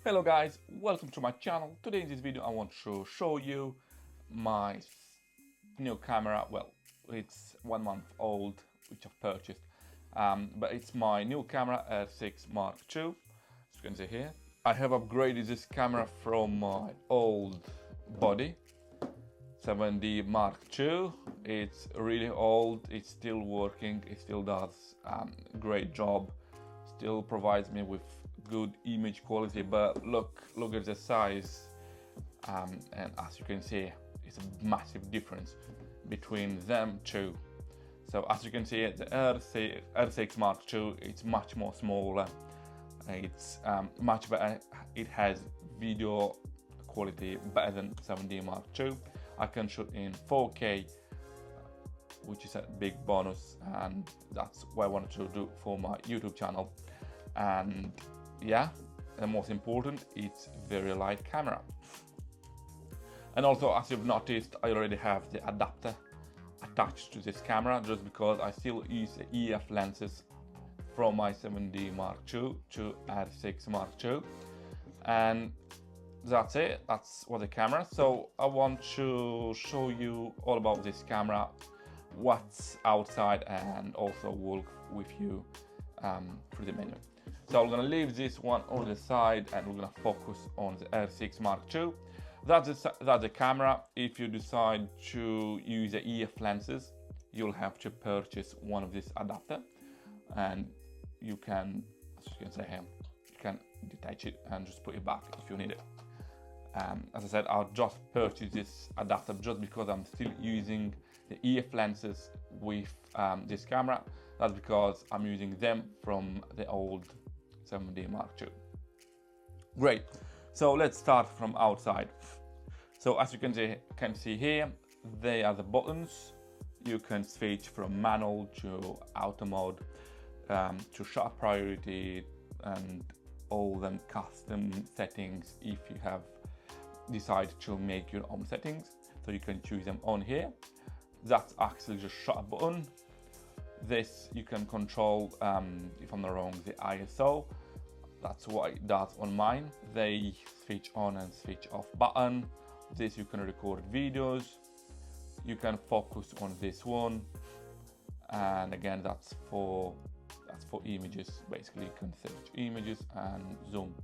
Hello guys, welcome to my channel. Today in this video I want to show you my new camera. Well, it's 1 month old, which I've purchased, but it's my new camera R6 Mark II, as you can see here. I have upgraded this camera from my old body 7D Mark II. It's really old, it's still working, it still does a great job, still provides me with good image quality, but look at the size, and as you can see, it's a massive difference between them two. So as you can see, the R6 Mark II, it's much more smaller, it's much better, it has video quality better than 7D Mark II. I can shoot in 4K, which is a big bonus, and that's what I wanted to do for my YouTube channel. And yeah, and the most important, it's very light camera. And also, as you've noticed, I already have the adapter attached to this camera, just because I still use the EF lenses from my 7D Mark II to R6 Mark II. And that's it, that's what the camera. So I want to show you all about this camera, what's outside, and also walk with you through the menu. So I'm gonna leave this one on the side and we're gonna focus on the R6 Mark II. That's the camera. If you decide to use the EF lenses, you'll have to purchase one of this adapter, and you can, as you can see here, you can detach it and just put it back if you need it. As I said, I'll just purchase this adapter just because I'm still using the EF lenses with this camera. That's because I'm using them from the old 7D Mark II. Great, so let's start from outside. So as you can see here, they are the buttons. You can switch from manual to auto mode, to shutter priority, and all them custom settings if you have decided to make your own settings. So you can choose them on here. That's actually just shutter button. This you can control, if I'm not wrong, the ISO. That's what it does on mine. They switch on and switch off button. This you can record videos. You can focus on this one, and again that's for images. Basically, you can search images and zoom,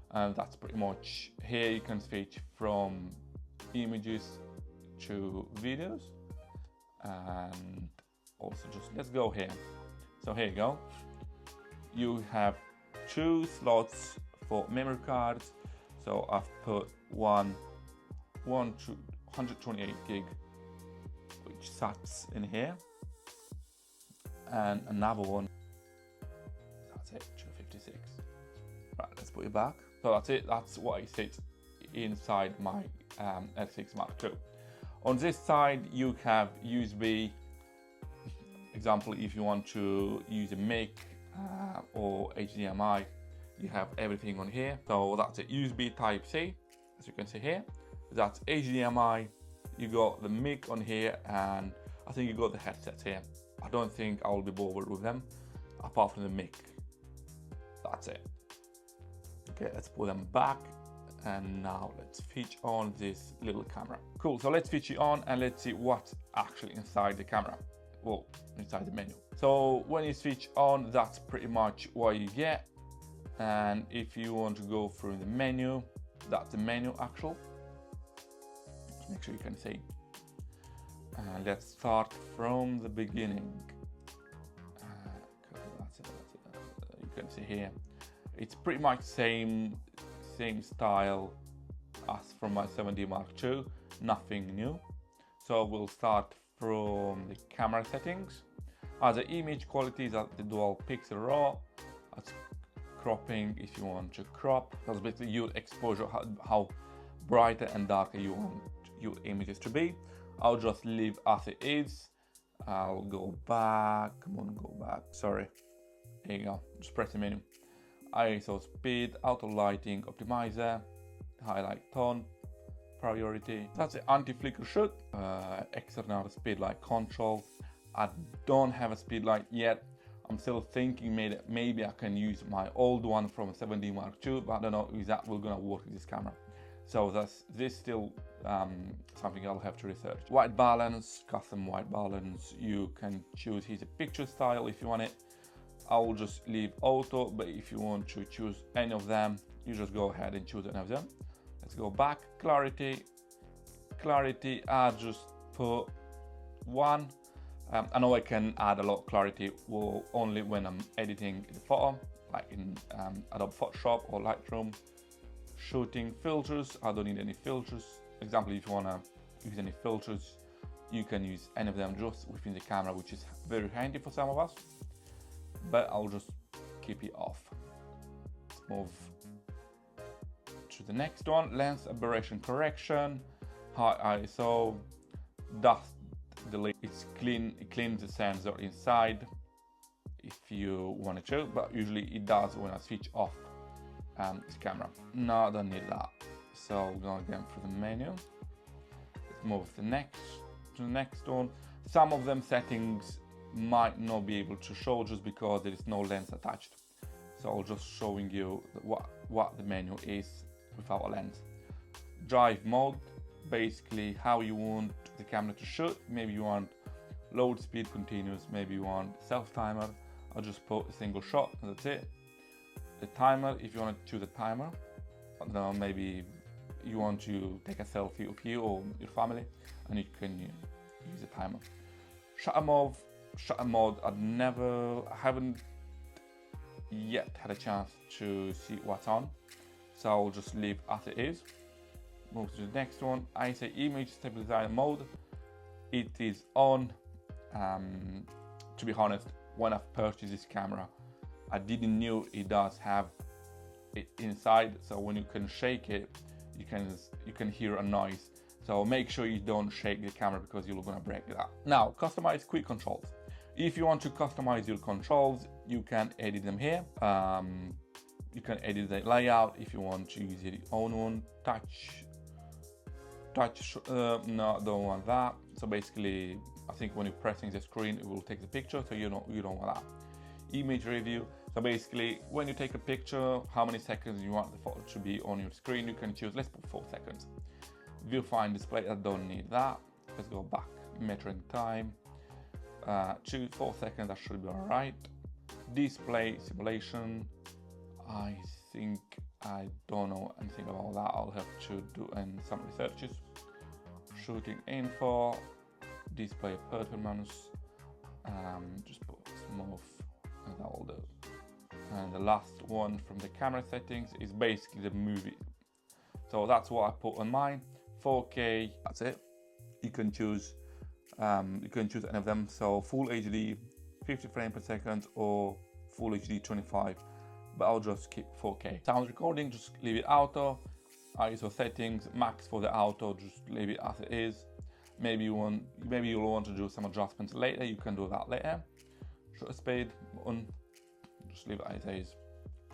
and that's pretty much. Here you can switch from images to videos, and also just let's go here. So here you go. You have 2 slots for memory cards. So I've put one 128 gig, which sats in here, and another one. That's it, 256. Right, let's put it back. So that's it. That's what it sits inside my R6 Mark II. On this side, you have USB. Example, if you want to use a mic or HDMI, you have everything on here. So that's a USB Type C, as you can see here. That's HDMI. You got the mic on here, and I think you got the headsets here. I don't think I will be bothered with them, apart from the mic. That's it. Okay, let's put them back, and now let's switch on this little camera. Cool, so let's switch it on and let's see what's actually inside the camera. Well, inside the menu. So when you switch on, that's pretty much what you get. And if you want to go through the menu, that's the menu actual. Just make sure you can see. And let's start from the beginning. That's it. You can see here, it's pretty much same style as from my 7D Mark II, nothing new. So we'll start from the camera settings. The image quality is at the dual pixel raw. That's cropping if you want to crop. That's basically your exposure, how brighter and darker you want your images to be. I'll just leave as it is. I'll go back. Come on, go back. Sorry. Here you go. Just press the menu. ISO speed, auto lighting optimizer, highlight tone, priority. That's the anti-flicker shoot. External speed light control. I don't have a speed light yet. I'm still thinking maybe I can use my old one from 7D Mark II, but I don't know if that will gonna work with this camera. So this still something I'll have to research. White balance, custom white balance. You can choose his picture style if you want it. I will just leave auto, but if you want to choose any of them, you just go ahead and choose any of them. Let's go back. Clarity. I just put 1. I know I can add a lot of clarity only when I'm editing the photo, like in Adobe Photoshop or Lightroom. Shooting filters, I don't need any filters. Example, if you want to use any filters, you can use any of them just within the camera, which is very handy for some of us, but I'll just keep it off. Let's move to the next one. Lens aberration correction, high ISO, dust delete. It's clean, it cleans the sensor inside if you want to, but usually it does when I switch off this camera. No, I don't need that. So we're going again through the menu. Let's move to the next one. Some of them settings might not be able to show just because there is no lens attached. So I'll just showing you what the menu is without a lens. Drive mode, basically how you want the camera to shoot. Maybe you want load speed continuous, maybe you want self timer. I'll just put a single shot and that's it. The timer, if you want to choose a timer, I don't know, maybe you want to take a selfie of you or your family and you can use a timer. Shutter mode, I haven't yet had a chance to see what's on, so I'll just leave as it is. Move to the next one. I say image stabilizer mode. It is on. To be honest, when I've purchased this camera, I didn't know it does have it inside, so when you can shake it, you can hear a noise. So make sure you don't shake the camera because you're gonna break that. Now, customize quick controls. If you want to customize your controls, you can edit them here. You can edit the layout if you want to use your own one. Touch, no, don't want that. So basically, I think when you're pressing the screen, it will take the picture, so you don't want that. Image review. So basically, when you take a picture, how many seconds you want the photo to be on your screen, you can choose. Let's put 4 seconds. Viewfinder display, I don't need that. Let's go back. Measuring time. Choose 4 seconds, that should be alright. Display simulation. I think I don't know anything about that. I'll have to do some researches. Shooting info. Display performance. Just put smooth, and that will do. And the last one from the camera settings is basically the movie. So that's what I put on mine. 4K, that's it. You can choose any of them. So full HD 50 frames per second or full HD 25, but I'll just keep 4K. Sound recording, just leave it auto. ISO settings, max for the auto, just leave it as it is. Maybe you'll want to do some adjustments later, you can do that later. Shutter speed on, just leave it as it is.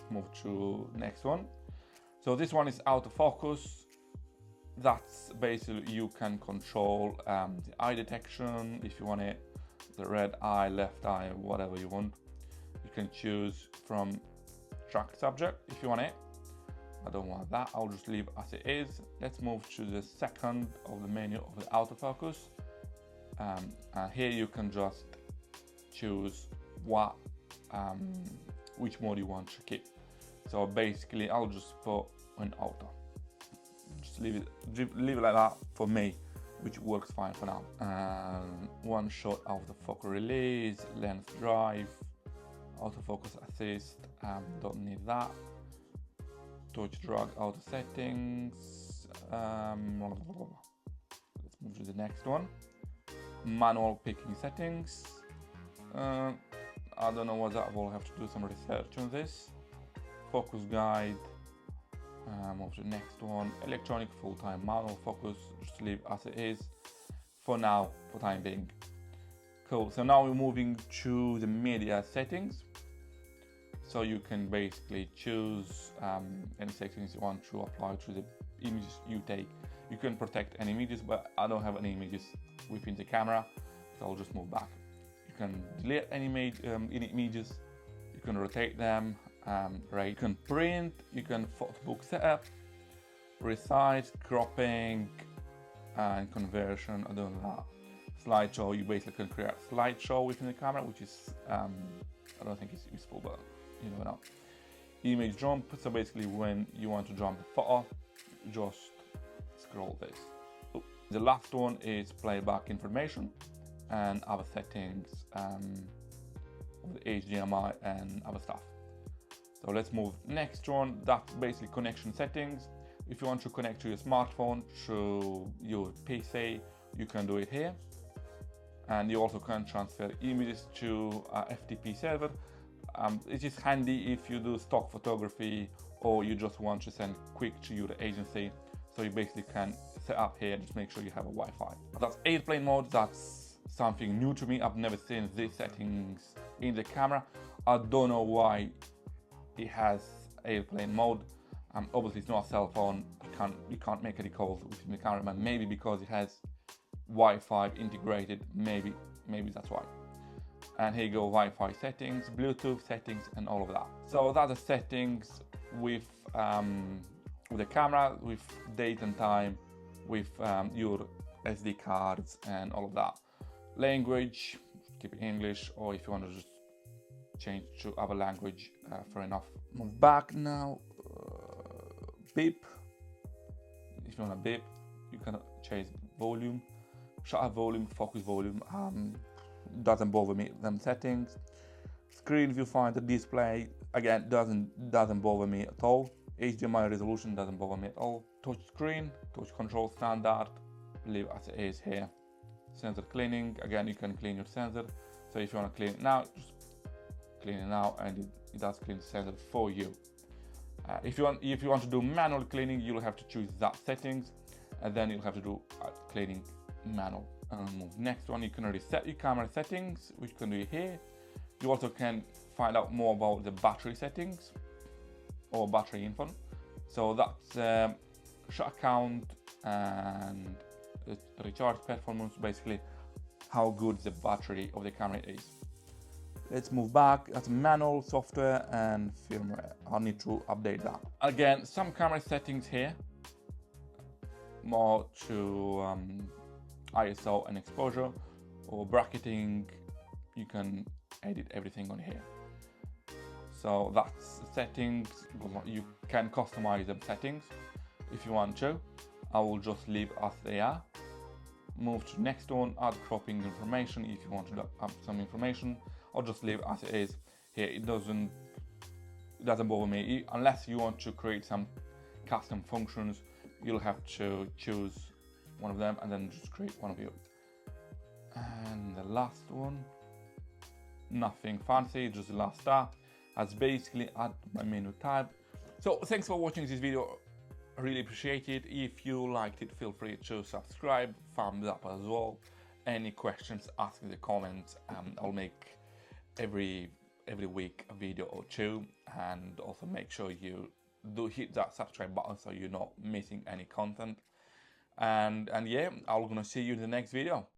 Move to next one. So this one is autofocus. That's basically, you can control the eye detection if you want it, the red eye, left eye, whatever you want. You can choose from track subject if you want it. I don't want that, I'll just leave as it is. Let's move to the second of the menu of the autofocus. And here you can just choose which mode you want to keep. So basically, I'll just put on auto. Just leave it like that for me, which works fine for now. One shot of the focal release, lens drive, autofocus assist, don't need that. Touch drag auto settings. Let's move to the next one. Manual picking settings. I don't know what that, we'll have to do some research on this. Focus guide. Move to the next one. Electronic full-time manual focus, just leave as it is for now, for time being. Cool, so now we're moving to the media settings. So you can basically choose any settings you want to apply to the images you take. You can protect any images, but I don't have any images within the camera, so I'll just move back. You can delete any images, you can rotate them, right? You can print, you can photobook setup, resize, cropping, and conversion. I don't know. Slideshow, you basically can create a slideshow within the camera, which is I don't think it's useful, but you never know. Image jump, so basically when you want to jump a photo, just scroll this. The last one is playback information and other settings of the HDMI and other stuff. So let's move next one. That's basically connection settings. If you want to connect to your smartphone, to your PC, you can do it here. And you also can transfer images to a FTP server. It is handy if you do stock photography or you just want to send quick to your agency. So you basically can set up here, just make sure you have a Wi-Fi. That's airplane mode. That's something new to me. I've never seen these settings in the camera. I don't know why it has airplane mode. Obviously it's not a cell phone. You can't make any calls within the camera, but maybe because it has Wi-Fi integrated, maybe that's why. And here you go, Wi-Fi settings, Bluetooth settings, and all of that. So that's the settings with the camera, with date and time, with your SD cards and all of that. Language, keep it English, or if you want to just change to other language, fair enough. Move back now. Beep. If you want to beep, you can change volume, shutter volume, focus volume. Doesn't bother me, them settings. Screen viewfinder display, again, doesn't bother me at all. HDMI resolution doesn't bother me at all. Touch screen, touch control standard, leave as it is here. Sensor cleaning, again, you can clean your sensor. So if you want to clean it now, just clean it now, and it does clean the sensor for you. If you want to do manual cleaning, you'll have to choose that settings, and then you'll have to do cleaning manual. Move next one. You can reset your camera settings, which you can do here. You also can find out more about the battery settings or battery info. So that's shot count and recharge performance, basically how good the battery of the camera is. Let's move back. That's manual, software, and firmware. I'll need to update that. Again, some camera settings here, more to ISO and exposure, or bracketing. You can edit everything on here. So that's settings. You can customize the settings if you want to. I will just leave as they are. Move to next one, add cropping information. If you want to add some information, I'll just leave as it is here. It doesn't bother me unless you want to create some custom functions. You'll have to choose one of them and then just create one of you. And the last one, nothing fancy, just the last star. That's basically add my menu tab. So thanks for watching this video. I really appreciate it. If you liked it, feel free to subscribe, thumbs up as well. Any questions, ask in the comments. I'll make every week a video or two, and also make sure you do hit that subscribe button so you're not missing any content. And yeah, I'm gonna see you in the next video.